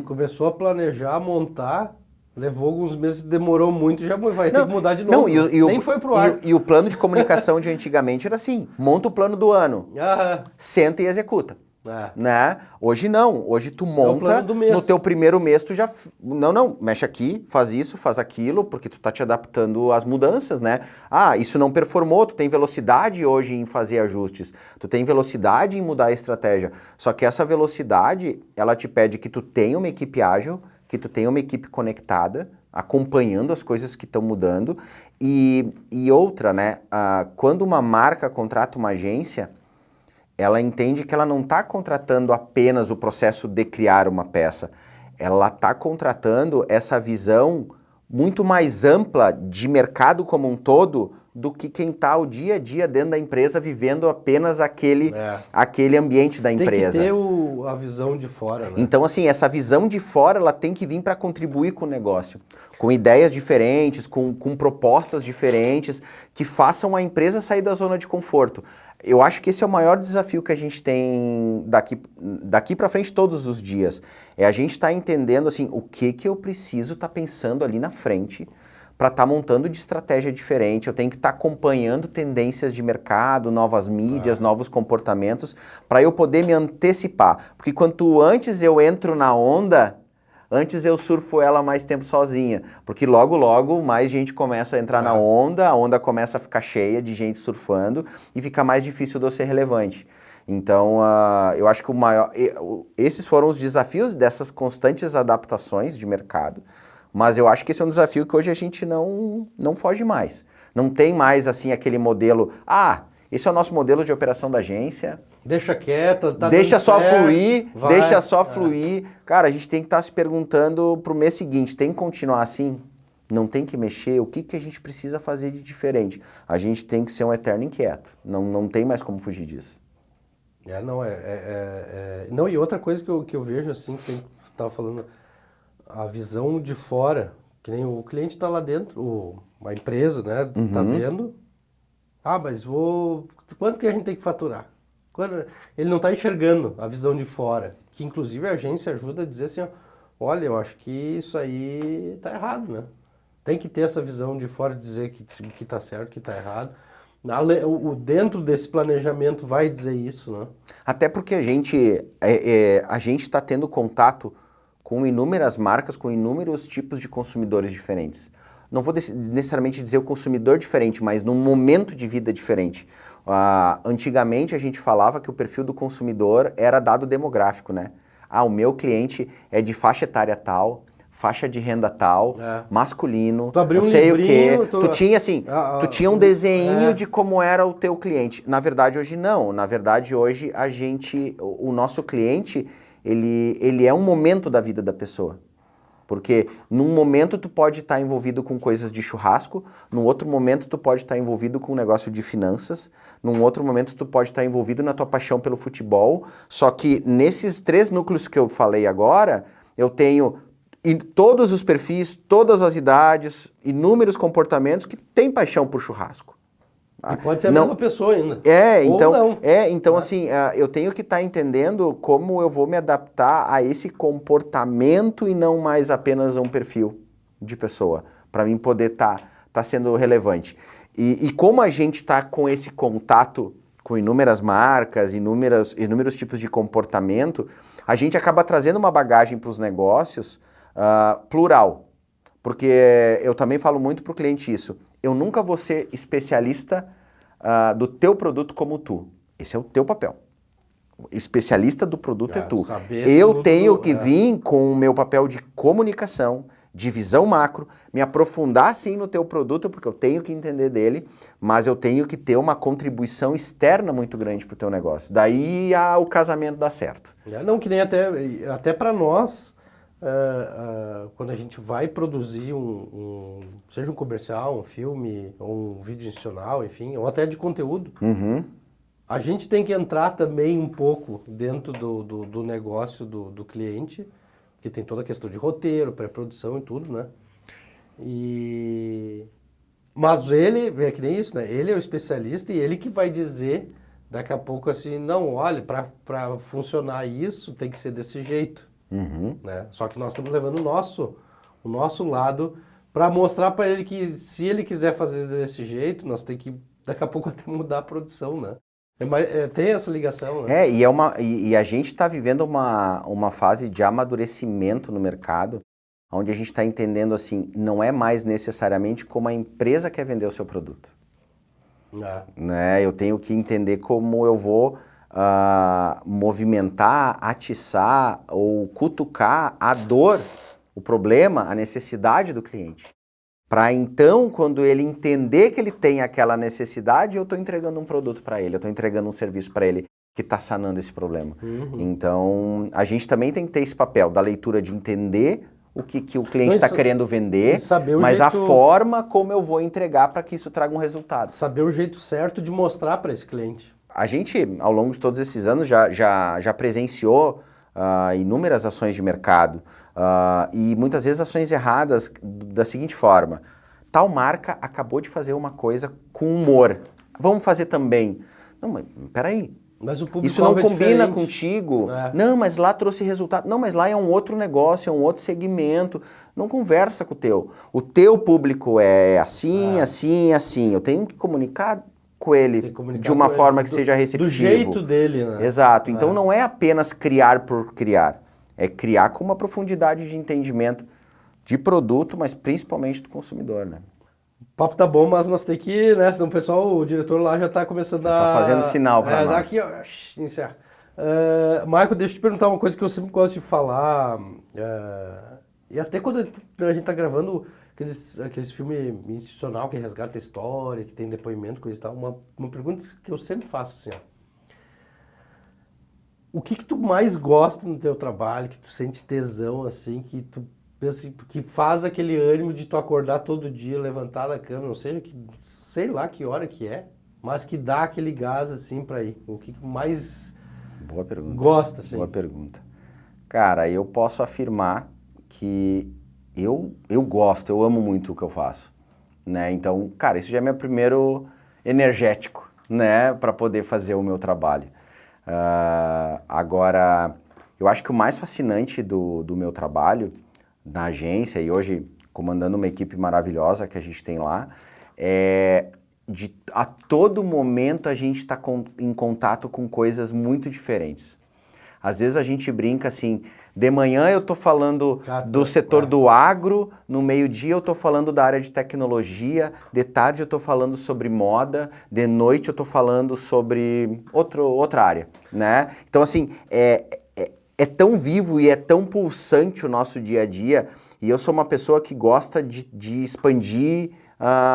começou a planejar, montar, levou alguns meses, demorou muito, já vai ter que mudar de novo. Nem foi pro ar. E o plano de comunicação de antigamente era assim, monta o plano do ano, senta e executa. Né? Hoje não, hoje tu monta, no teu primeiro mês tu já, não, mexe aqui, faz isso, faz aquilo, porque tu tá te adaptando às mudanças, né? Isso não performou, tu tem velocidade hoje em fazer ajustes, tu tem velocidade em mudar a estratégia, só que essa velocidade, ela te pede que tu tenha uma equipe ágil, que tu tenha uma equipe conectada, acompanhando as coisas que estão mudando, e outra, né, quando uma marca contrata uma agência, ela entende que ela não está contratando apenas o processo de criar uma peça, ela está contratando essa visão muito mais ampla de mercado como um todo do que quem está o dia a dia dentro da empresa vivendo apenas aquele ambiente da empresa. Tem que ter a visão de fora, né? Então, assim, essa visão de fora, ela tem que vir para contribuir com o negócio, com ideias diferentes, com propostas diferentes, que façam a empresa sair da zona de conforto. Eu acho que esse é o maior desafio que a gente tem daqui para frente todos os dias. É a gente estar entendendo, assim, o que eu preciso estar pensando ali na frente para estar montando de estratégia diferente. Eu tenho que estar acompanhando tendências de mercado, novas mídias, novos comportamentos, para eu poder me antecipar. Porque quanto antes eu entro na onda, antes eu surfo ela mais tempo sozinha. Porque logo, logo, mais gente começa a entrar na onda, a onda começa a ficar cheia de gente surfando e fica mais difícil de eu ser relevante. Então, eu acho que esses foram os desafios dessas constantes adaptações de mercado. Mas eu acho que esse é um desafio que hoje a gente não foge mais. Não tem mais, assim, aquele modelo, esse é o nosso modelo de operação da agência. Deixa quieto, tá deixa dando só certo, fluir, deixa só fluir. Cara, a gente tem que estar se perguntando pro mês seguinte, tem que continuar assim? Não tem que mexer? O que a gente precisa fazer de diferente? A gente tem que ser um eterno inquieto. Não tem mais como fugir disso. Não, e outra coisa que eu vejo, assim, que você estava falando, a visão de fora, que nem o cliente está lá dentro, a empresa, né, tá vendo, mas quanto que a gente tem que faturar? Ele não está enxergando a visão de fora, que inclusive a agência ajuda a dizer assim, olha, eu acho que isso aí tá errado, né? Tem que ter essa visão de fora, dizer que tá certo, que tá errado. Dentro desse planejamento vai dizer isso, né? Até porque a gente está tendo contato com inúmeras marcas, com inúmeros tipos de consumidores diferentes. Não vou necessariamente dizer o consumidor diferente, mas num momento de vida diferente. Antigamente a gente falava que o perfil do consumidor era dado demográfico, né? O meu cliente é de faixa etária tal, faixa de renda tal, masculino, não sei o quê. Tu tinha assim, tu tinha um desenho de como era o teu cliente. Na verdade hoje não. Na verdade hoje o nosso cliente, ele é um momento da vida da pessoa. Porque num momento tu pode estar envolvido com coisas de churrasco, num outro momento tu pode estar envolvido com um negócio de finanças, num outro momento tu pode estar envolvido na tua paixão pelo futebol, só que nesses 3 núcleos que eu falei agora, eu tenho todos os perfis, todas as idades, inúmeros comportamentos que têm paixão por churrasco. E pode ser a mesma pessoa ainda. Então assim, eu tenho que estar entendendo como eu vou me adaptar a esse comportamento e não mais apenas um perfil de pessoa, para mim poder estar sendo relevante. E como a gente está com esse contato com inúmeras marcas, inúmeros tipos de comportamento, a gente acaba trazendo uma bagagem para os negócios plural. Porque eu também falo muito para o cliente isso. Eu nunca vou ser especialista do teu produto como tu. Esse é o teu papel. Especialista do produto é tu. Eu tenho que vir com o meu papel de comunicação, de visão macro, me aprofundar sim no teu produto, porque eu tenho que entender dele, mas eu tenho que ter uma contribuição externa muito grande para o teu negócio. Daí o casamento dá certo. Não, que nem até para nós, quando a gente vai produzir seja um comercial, um filme, ou um vídeo institucional, enfim, ou até de conteúdo, a gente tem que entrar também um pouco dentro do negócio do cliente, que tem toda a questão de roteiro, pré-produção e tudo, né? Mas ele, é que nem isso, né? Ele é o especialista e ele que vai dizer, daqui a pouco assim, não, olha, para funcionar isso tem que ser desse jeito, né? Só que nós estamos levando o nosso lado para mostrar para ele que se ele quiser fazer desse jeito, nós temos que daqui a pouco até mudar a produção, né? Tem essa ligação, né? E a gente está vivendo uma fase de amadurecimento no mercado, onde a gente está entendendo assim, não é mais necessariamente como a empresa quer vender o seu produto. Né? Eu tenho que entender como eu vou movimentar, atiçar ou cutucar a dor, o problema, a necessidade do cliente. Para então, quando ele entender que ele tem aquela necessidade, eu estou entregando um produto para ele, eu estou entregando um serviço para ele que está sanando esse problema. Então, a gente também tem que ter esse papel da leitura de entender o que o cliente está querendo vender, mas a forma como eu vou entregar para que isso traga um resultado. Saber o jeito certo de mostrar para esse cliente. A gente, ao longo de todos esses anos, já presenciou inúmeras ações de mercado e muitas vezes ações erradas da seguinte forma: tal marca acabou de fazer uma coisa com humor, vamos fazer também. Não, mas peraí. Mas o público isso não combina contigo. Não, mas lá trouxe resultado. Não, mas lá é um outro negócio, é um outro segmento. Não conversa com o teu. O teu público é assim, assim, assim. Eu tenho que comunicar com ele de uma forma que seja receptivo. Do jeito dele, né? Exato. Então não é apenas criar por criar. É criar com uma profundidade de entendimento de produto, mas principalmente do consumidor, né? O papo tá bom, mas nós temos que, né? Senão o pessoal, o diretor lá já tá começando Tá fazendo sinal para nós. Daqui, ó, encerra. Marco, deixa eu te perguntar uma coisa que eu sempre gosto de falar. E até quando a gente tá gravando aqueles filmes institucional que resgata a história, que tem depoimento, coisa e tal, uma pergunta que eu sempre faço assim, ó. O que tu mais gosta no teu trabalho, que tu sente tesão, assim, que tu pensa, que faz aquele ânimo de tu acordar todo dia, levantar da cama, não seja que, sei lá que hora que é, mas que dá aquele gás, assim, pra ir. O que mais Boa pergunta. Gosta, assim? Boa pergunta. Cara, eu posso afirmar que eu gosto, eu amo muito o que eu faço, né? Então, cara, isso já é meu primeiro energético, né, para poder fazer o meu trabalho. Agora, eu acho que o mais fascinante do meu trabalho na agência, e hoje comandando uma equipe maravilhosa que a gente tem lá, é a todo momento a gente está em contato com coisas muito diferentes. Às vezes a gente brinca assim, de manhã eu estou falando do setor do agro, no meio-dia eu estou falando da área de tecnologia, de tarde eu estou falando sobre moda, de noite eu estou falando sobre outra área, né? Então assim, é tão vivo e é tão pulsante o nosso dia a dia, e eu sou uma pessoa que gosta de expandir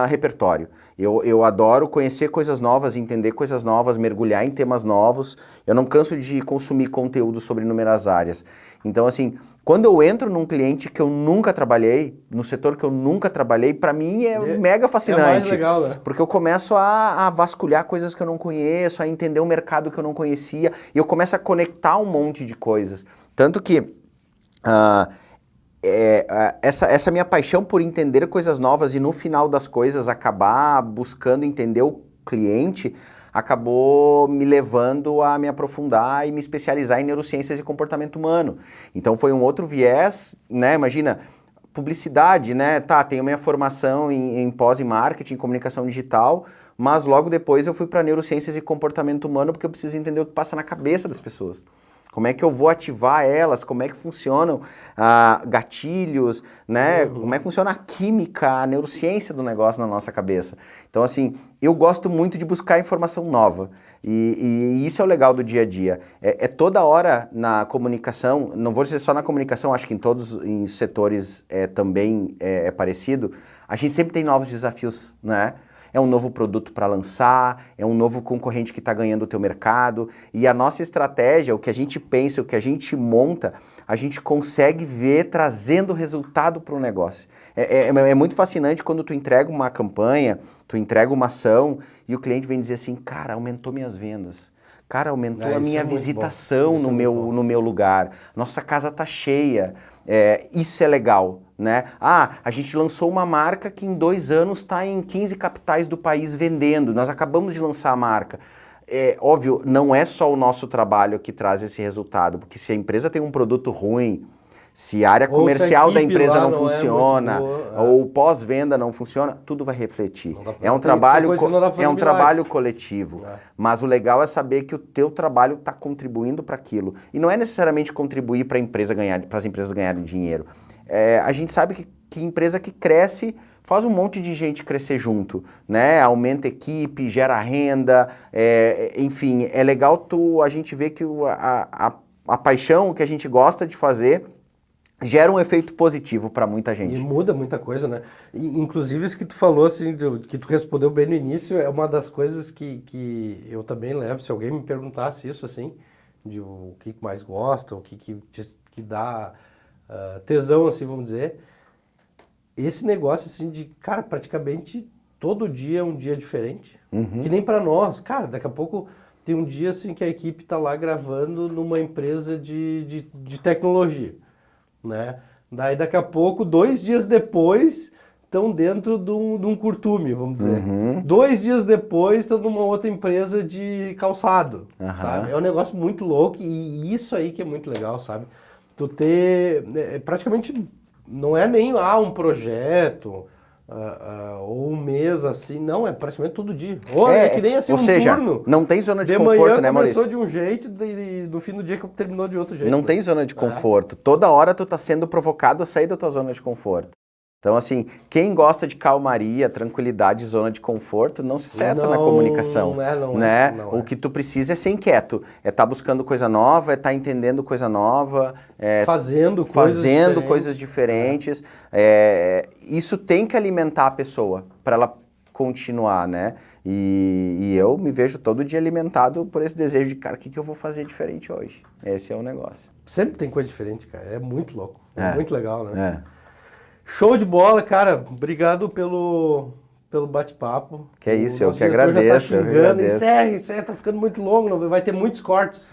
repertório. Eu adoro conhecer coisas novas, entender coisas novas, mergulhar em temas novos. Eu não canso de consumir conteúdo sobre inúmeras áreas. Então, assim, quando eu entro num cliente que eu nunca trabalhei, no setor que eu nunca trabalhei, para mim é mega fascinante. É mais legal, né? Porque eu começo a vasculhar coisas que eu não conheço, a entender um mercado que eu não conhecia, e eu começo a conectar um monte de coisas. Tanto que essa minha paixão por entender coisas novas e no final das coisas acabar buscando entender o cliente acabou me levando a me aprofundar e me especializar em neurociências e comportamento humano. Então foi um outro viés, né? Imagina, publicidade, né? Tá, tenho minha formação em pós em marketing, comunicação digital, mas logo depois eu fui para neurociências e comportamento humano porque eu preciso entender o que passa na cabeça das pessoas. Como é que eu vou ativar elas, como é que funcionam gatilhos, né? Como é que funciona a química, a neurociência do negócio na nossa cabeça. Então, assim, eu gosto muito de buscar informação nova. E isso é o legal do dia a dia. Toda hora na comunicação, não vou dizer só na comunicação, acho que em todos os setores também é parecido, a gente sempre tem novos desafios, né? É um novo produto para lançar, é um novo concorrente que está ganhando o teu mercado, e a nossa estratégia, o que a gente pensa, o que a gente monta, a gente consegue ver trazendo resultado para o negócio. É muito fascinante quando tu entrega uma campanha, tu entrega uma ação, e o cliente vem dizer assim, cara, aumentou minhas vendas. Cara, aumentou a minha visitação no meu lugar. Nossa casa tá cheia. Isso é legal, né? A gente lançou uma marca que em 2 anos está em 15 capitais do país vendendo. Nós acabamos de lançar a marca. óbvio, não é só o nosso trabalho que traz esse resultado, porque se a empresa tem um produto ruim, se a área comercial da empresa não funciona, ou pós-venda não funciona, tudo vai refletir. É um trabalho coletivo. Mas o legal é saber que o teu trabalho está contribuindo para aquilo. E não é necessariamente contribuir para as empresas ganharem dinheiro. A gente sabe que empresa que cresce faz um monte de gente crescer junto, né? Aumenta equipe, gera renda, enfim, é legal a gente ver que a paixão, o que a gente gosta de fazer, gera um efeito positivo para muita gente. E muda muita coisa, né? Inclusive isso que tu falou, assim, que tu respondeu bem no início, é uma das coisas que eu também levo, se alguém me perguntasse isso, assim, de o que mais gosta, o que dá tesão, assim, vamos dizer, esse negócio, assim, de, cara, praticamente todo dia é um dia diferente, que nem para nós, cara, daqui a pouco tem um dia, assim, que a equipe tá lá gravando numa empresa de tecnologia, né? Daí daqui a pouco, 2 dias depois, estão dentro de um curtume, vamos dizer. 2 dias depois estão numa outra empresa de calçado, sabe? É um negócio muito louco e isso aí que é muito legal, sabe? Tu ter, praticamente, não é nem um projeto ou um mês assim, não, é praticamente todo dia. Ou é que nem assim turno. Não tem zona de conforto, conforto, né, Maurício? Começou de um jeito e no fim do dia terminou de outro jeito. Não tem zona de conforto. Toda hora tu tá sendo provocado a sair da tua zona de conforto. Então, assim, quem gosta de calmaria, tranquilidade, zona de conforto, não se acerta na comunicação. O que tu precisa é ser inquieto, é estar buscando coisa nova, é estar entendendo coisa nova, fazendo coisas diferentes. Isso tem que alimentar a pessoa para ela continuar, né? E eu me vejo todo dia alimentado por esse desejo de, cara, o que eu vou fazer diferente hoje? Esse é o negócio. Sempre tem coisa diferente, cara. É muito louco. É muito legal, né? Show de bola, cara. Obrigado pelo bate-papo. Que é isso, eu que agradeço. Já tá xingando. Encerra, tá ficando muito longo. Vai ter muitos cortes.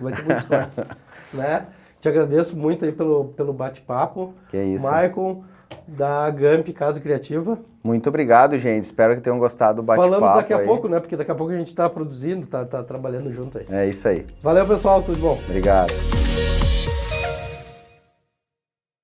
Né? Te agradeço muito aí pelo bate-papo. Que é isso. Maicon, da Gamp Casa Criativa. Muito obrigado, gente. Espero que tenham gostado do bate-papo. Falamos daqui a pouco, né? Porque daqui a pouco a gente tá produzindo, tá trabalhando junto aí. É isso aí. Valeu, pessoal. Tudo bom. Obrigado.